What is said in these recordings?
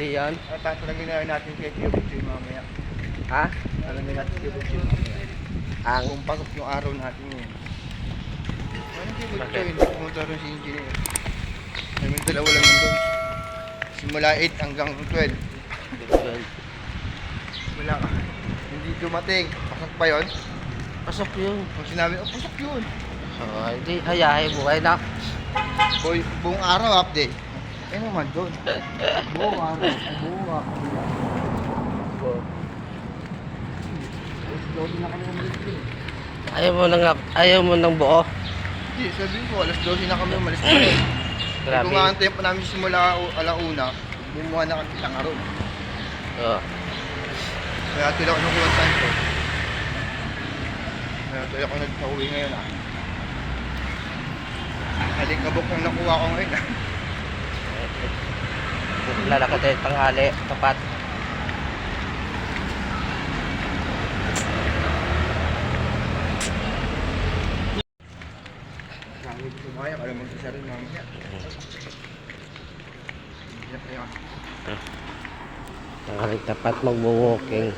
Hindi yan. Tatalagin na natin kay Tio Butchoy mamaya. Ha? Talagin natin Tio Butchoy mamaya. Ang Kung pagod yung araw natin yun. Ano Tio Butchoy? Pumunta rin si engineer. Namin dalawa lang nandun. Simula 8 hanggang 12. Wala ka. Hindi dumating. Pasok pa yun? pasok yun. Kung sinabi, oh pasok yun. Hindi, hayahe buhay na. Boy, buong araw update. Eh naman doon. Buong araw. Buong araw. Loading na kami umalis din. Ayaw mo ng buo. Hindi, sabihin ko, alas 12 na kami umalis din. Grabe. Kung ang tempo namin simula alauna, bumuha na kami lang araw. Oo. Kaya tuloy ako nung kuwantan ko. Kaya tuloy ako nagpauwi ngayon ah. Halikabok kung nakuha ko ngayon ah. Lalakad tayo tanghali, tapat. Sabi ko sumaya, alam mo sa rin mamaya. Hirap kayo. Tanghali tapat, mag-walking.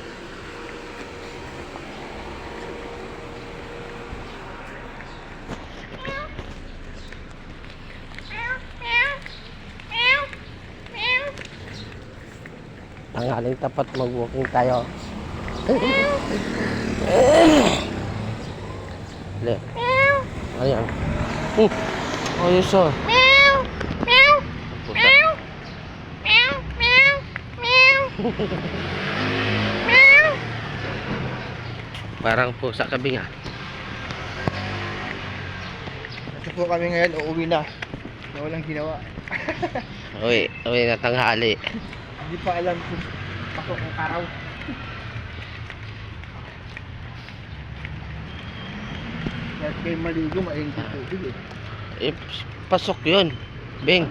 Tanghaling tapat, mag-walking tayo. Le. Ayan. Ayos ah. Puta. Parang pusa kabing ah. Ito po kami ngayon, uuwi na. Na walang ginawa. Uy na tanghali. Hindi pa alam kung pasok ang araw. Kahit kayo maligo, mainit yung tubig eh. Pasok yun. Bing.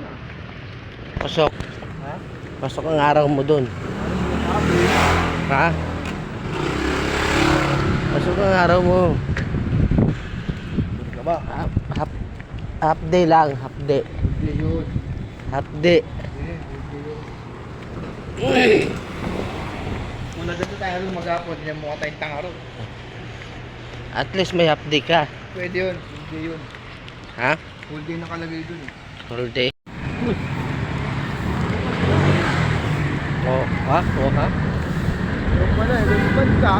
Pasok. Ha? Pasok ang araw mo dun. Ha? Pasok ang araw mo. Ano ka ba? Half day lang. Half day. Hindi yun. Half day. Hindi yun. Muna dito tayo rin mag-upload. Hindi mo tayong tangaro. At least may half day ka. Pwede yun. Hindi yun. Ha? Full day nakalagay dun eh. All day. Oh, ha? Oh, ha? Pero pala eh. Lumipan ka.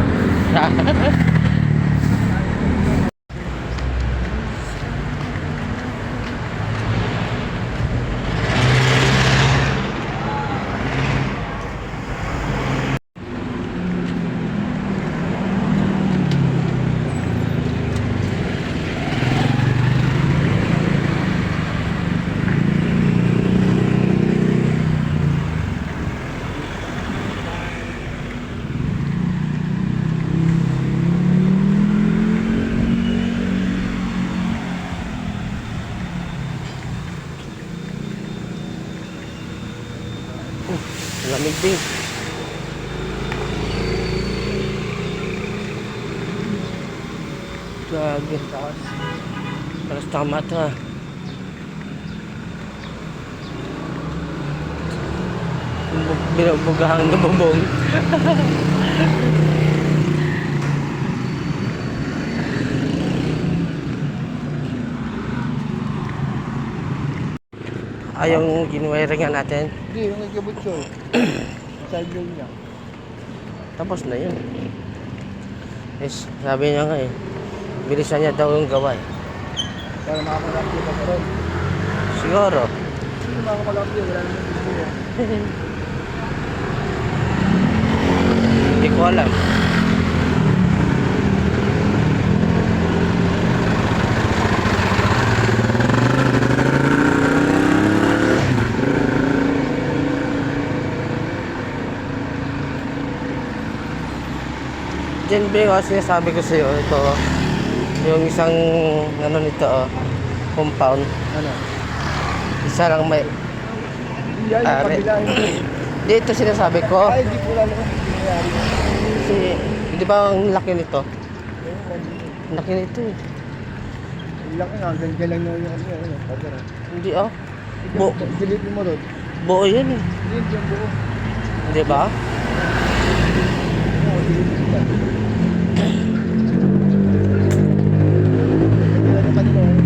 Lamig din. Gagi. Taras tama ito ha. Binubugahan ng bubong. Yung ginuwiringan natin. Hindi, yung nagkabutso. Side lane niya. Tapos na yun. Yes, sabi niya nga eh. Bilisan niya daw yung gawa eh. Para makapag-upload ka pa ron. Siguro. Hindi makapag-upload, wala naman gusto niya. Hindi ko alam. Diyan ba yung sinasabi ko sa'yo, ito yung isang ano nito compound, Ano? isa lang may Yan, yung Are. kabila. dito sinasabi ko Ay, hindi po lang naman nangyayari. kasi di ba ang laki nito, laki nito eh. Ang laki nga, ganyan lang yung ano yan. Hindi Bu- Delete mo ron. buo yan eh. Hindi, yung buo. Hindi ba? Oo, dito yan. Ano kanila eh.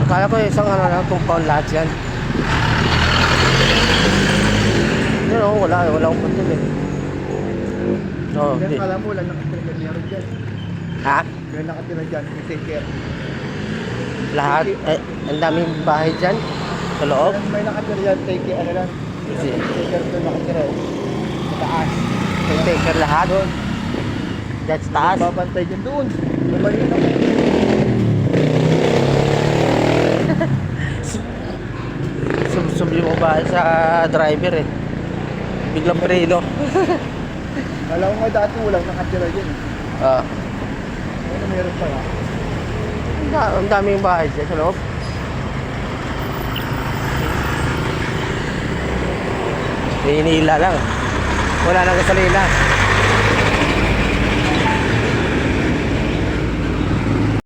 Akala ko isang ano lang, compound lahat yan. Yun o, wala akong control eh. Oo, Kaya hindi. kala mo lang nakatira dyan, meron dyan. Ha? Kaya nakatira dyan, may take care. Lahat? Eh, ang daming bahay dyan? Sa loob? May nakatira dyan, take care, ano lang. Kasi, Take care doon nakatira eh. Sa taas. take care lahat? Doon. Dyan sa taas? Babantay dyan doon. Lumayo na. Sub-sub yung bahay sa driver eh. Biglang preno. Alam ko nga dati walang nakatira dyan eh. Ah, Ano meron pa yan? ang daming bahay dyan sa loob. Hinihila lang. Wala nang gasolina.